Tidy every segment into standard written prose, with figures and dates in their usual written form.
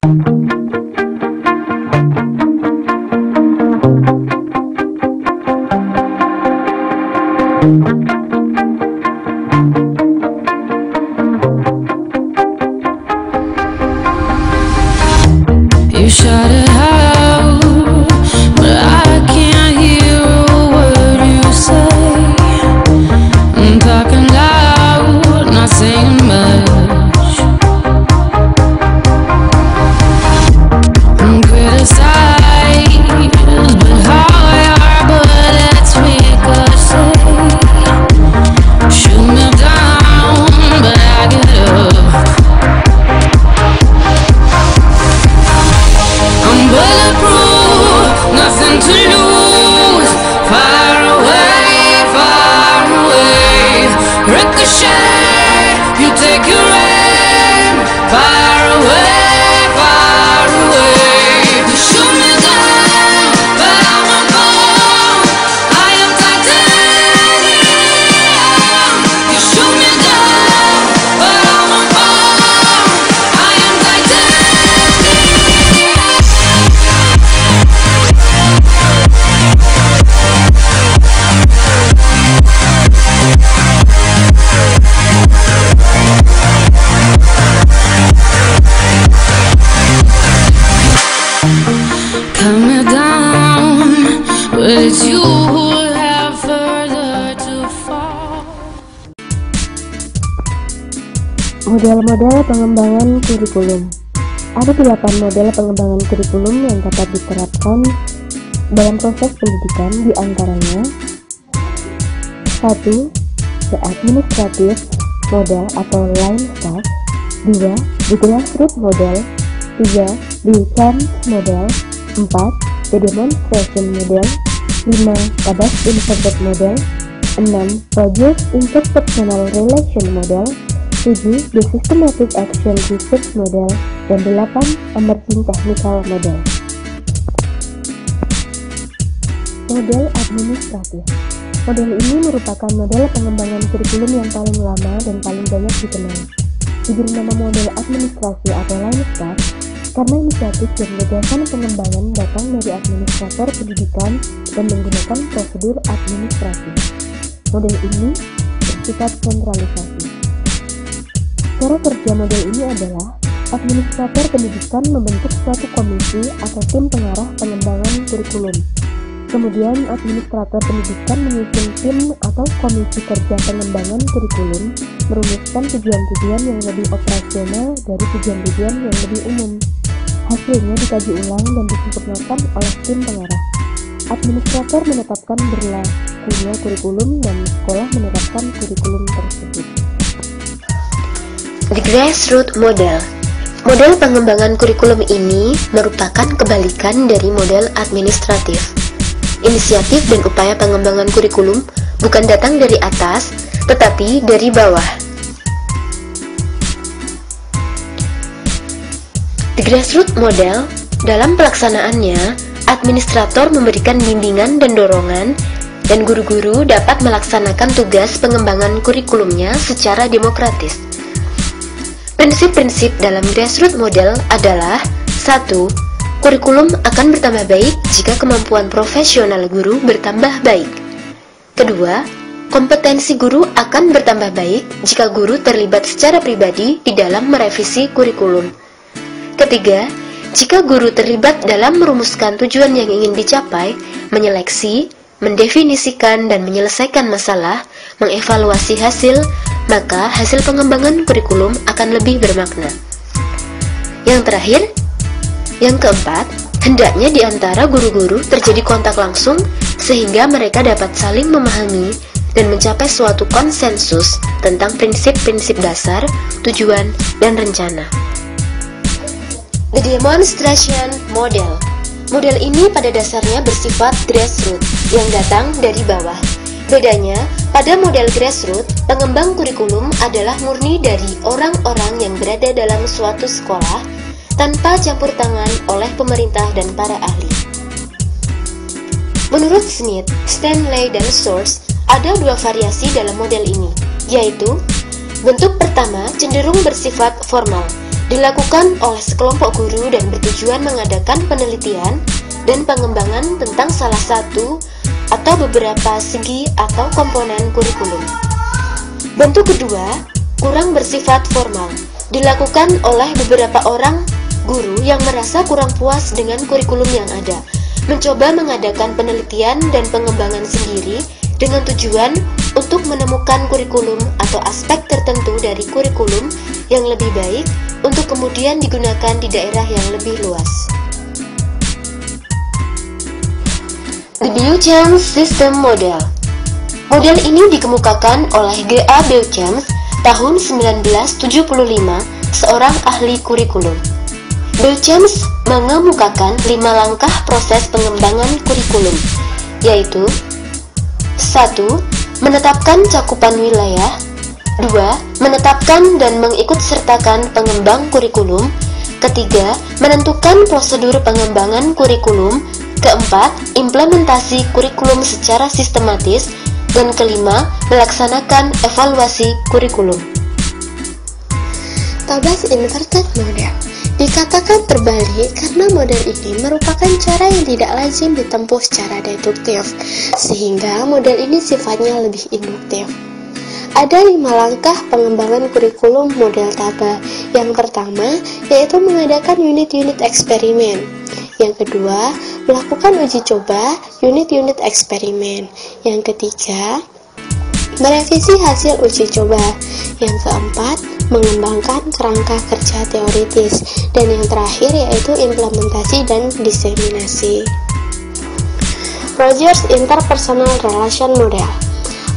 You shut it out, but I can't hear a word you say. I'm talking loud, not saying much. I'm criticized, but how I are, but it's ricochet. Shoot me down, but I get up. I'm bulletproof, nothing to lose. Far away, ricochet. You take your aim. Far away. You shoot me down, but I won't fall. I am titanium. You shoot me down, but I won't fall. I am titanium. Cut me down, but it's you who have further to fall. Model-model pengembangan kurikulum. Ada 8 model pengembangan kurikulum yang dapat diterapkan dalam proses pendidikan, di antaranya 1. The administrative model atau line staff. 2. The grassroots model. 3. The chance model. 4. The demonstration model. 5. Task inverted model. 6. Project interpersonal relation model. 7. The systematic action research model. Dan 8. Emerging technical model. Model administratif. Model ini merupakan model pengembangan kurikulum yang paling lama dan paling banyak dikenal. Diberi nama model administrasi atau line staff karena inisiatif dan gagasan pengembangan datang dari administrator pendidikan dan menggunakan prosedur administrasi. Model ini bersifat sentralisasi. Cara kerja model ini adalah administrator pendidikan membentuk suatu komisi atau tim pengarah pengembangan kurikulum. Kemudian administrator pendidikan menyusun tim atau komisi kerja pengembangan kurikulum, merumuskan tujuan-tujuan yang lebih operasional dari tujuan-tujuan yang lebih umum. Hasilnya dikaji ulang dan disempurnakan oleh tim pengarah. Administrator menetapkan berlakunya kurikulum dan sekolah menerapkan kurikulum tersebut. The grassroots model. Model pengembangan kurikulum ini merupakan kebalikan dari model administratif. Inisiatif dan upaya pengembangan kurikulum bukan datang dari atas, tetapi dari bawah. The grassroots model, dalam pelaksanaannya, administrator memberikan bimbingan dan dorongan, dan guru-guru dapat melaksanakan tugas pengembangan kurikulumnya secara demokratis. Prinsip-prinsip dalam grassroots model adalah 1. Kurikulum akan bertambah baik jika kemampuan profesional guru bertambah baik. Kedua, kompetensi guru akan bertambah baik jika guru terlibat secara pribadi di dalam merevisi kurikulum. Ketiga, jika guru terlibat dalam merumuskan tujuan yang ingin dicapai, menyeleksi, mendefinisikan dan menyelesaikan masalah, mengevaluasi hasil, maka hasil pengembangan kurikulum akan lebih bermakna. Yang terakhir, yang keempat, hendaknya di antara guru-guru terjadi kontak langsung sehingga mereka dapat saling memahami dan mencapai suatu konsensus tentang prinsip-prinsip dasar, tujuan, dan rencana. The demonstration model. Model ini pada dasarnya bersifat grassroots yang datang dari bawah. Bedanya, pada model grassroots, pengembang kurikulum adalah murni dari orang-orang yang berada dalam suatu sekolah tanpa campur tangan oleh pemerintah dan para ahli. Menurut Smith, Stanley, dan Source, ada 2 variasi dalam model ini, yaitu bentuk pertama cenderung bersifat formal, dilakukan oleh sekelompok guru dan bertujuan mengadakan penelitian dan pengembangan tentang salah satu atau beberapa segi atau komponen kurikulum. Bentuk kedua, kurang bersifat formal, dilakukan oleh beberapa orang guru yang merasa kurang puas dengan kurikulum yang ada, mencoba mengadakan penelitian dan pengembangan sendiri dengan tujuan untuk menemukan kurikulum atau aspek tertentu dari kurikulum yang lebih baik untuk kemudian digunakan di daerah yang lebih luas. The Beauchamp System Model. Model ini dikemukakan oleh G.A. Beauchamp tahun 1975, seorang ahli kurikulum. Beauchamp mengemukakan 5 langkah proses pengembangan kurikulum, yaitu 1. Menetapkan cakupan wilayah. 2. Menetapkan dan mengikutsertakan pengembang kurikulum. Ketiga, menentukan prosedur pengembangan kurikulum. Keempat, implementasi kurikulum secara sistematis. Dan kelima, melaksanakan evaluasi kurikulum. Tabas inverted model dikatakan terbalik karena model ini merupakan cara yang tidak lazim ditempuh secara deduktif, sehingga model ini sifatnya lebih induktif. Ada 5 langkah pengembangan kurikulum model Taba. Yang pertama, yaitu mengadakan unit-unit eksperimen. Yang kedua, melakukan uji coba unit-unit eksperimen. Yang ketiga, merevisi hasil uji coba. Yang keempat, mengembangkan kerangka kerja teoritis. Dan yang terakhir yaitu implementasi dan diseminasi. Rogers Interpersonal Relation Model.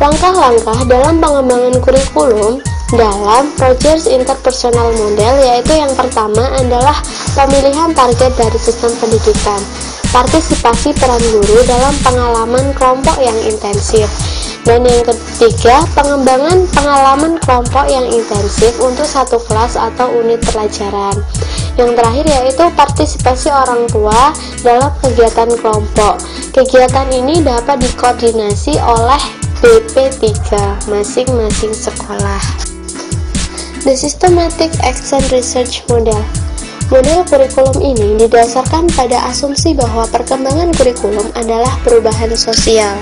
Langkah-langkah dalam pengembangan kurikulum dalam Rogers Interpersonal Model yaitu yang pertama adalah pemilihan target dari sistem pendidikan, partisipasi peran guru dalam pengalaman kelompok yang intensif, dan yang ketiga pengembangan pengalaman kelompok yang intensif untuk satu kelas atau unit pelajaran. Yang terakhir yaitu partisipasi orang tua dalam kegiatan kelompok. Kegiatan ini dapat dikoordinasi oleh BP3 masing-masing sekolah. The Systematic Action Research Model. Model kurikulum ini didasarkan pada asumsi bahwa perkembangan kurikulum adalah perubahan sosial.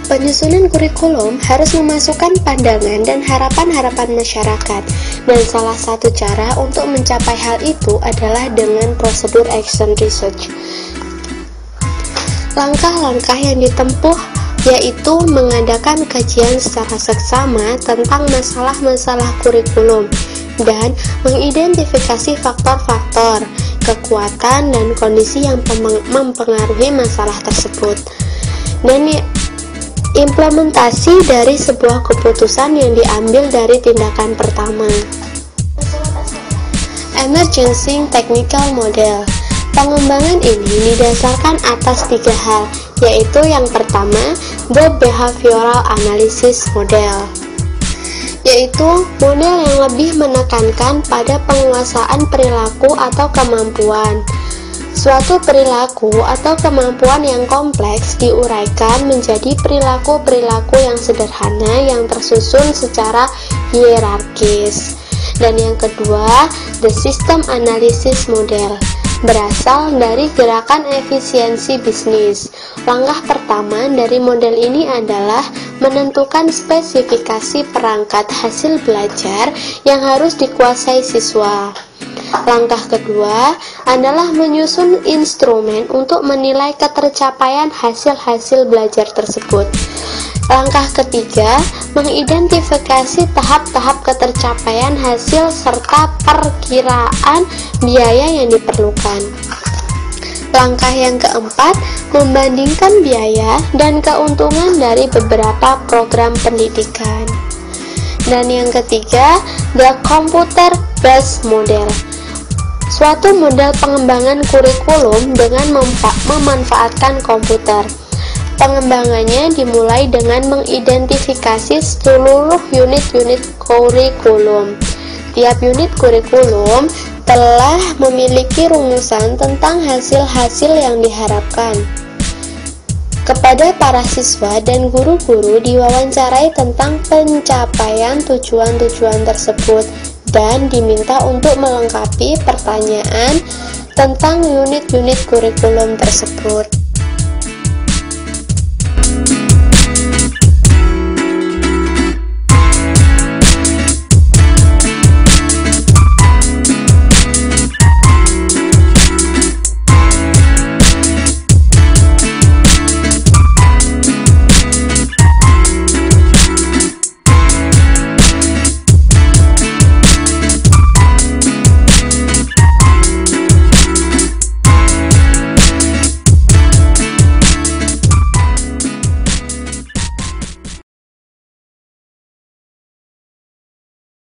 Penyusunan kurikulum harus memasukkan pandangan dan harapan-harapan masyarakat, dan salah satu cara untuk mencapai hal itu adalah dengan prosedur action research. Langkah-langkah yang ditempuh yaitu mengadakan kajian secara seksama tentang masalah-masalah kurikulum dan mengidentifikasi faktor-faktor, kekuatan, dan kondisi yang mempengaruhi masalah tersebut, dan implementasi dari sebuah keputusan yang diambil dari tindakan pertama. Emerging Technical Model. Pengembangan ini didasarkan atas 3 hal, yaitu yang pertama, the Behavioral Analysis Model, yaitu model yang lebih menekankan pada penguasaan perilaku atau kemampuan. Suatu perilaku atau kemampuan yang kompleks diuraikan menjadi perilaku-perilaku yang sederhana yang tersusun secara hierarkis. Dan yang kedua, the System Analysis Model, berasal dari gerakan efisiensi bisnis. Langkah pertama dari model ini adalah menentukan spesifikasi perangkat hasil belajar yang harus dikuasai siswa. Langkah kedua adalah menyusun instrumen untuk menilai ketercapaian hasil-hasil belajar tersebut. Langkah ketiga, mengidentifikasi tahap-tahap ketercapaian hasil serta perkiraan biaya yang diperlukan. Langkah yang keempat, membandingkan biaya dan keuntungan dari beberapa program pendidikan. Dan yang ketiga, the computer-based model. Suatu model pengembangan kurikulum dengan memanfaatkan komputer. Pengembangannya dimulai dengan mengidentifikasi seluruh unit-unit kurikulum. Tiap unit kurikulum telah memiliki rumusan tentang hasil-hasil yang diharapkan. Kepada para siswa dan guru-guru diwawancarai tentang pencapaian tujuan-tujuan tersebut dan diminta untuk melengkapi pertanyaan tentang unit-unit kurikulum tersebut.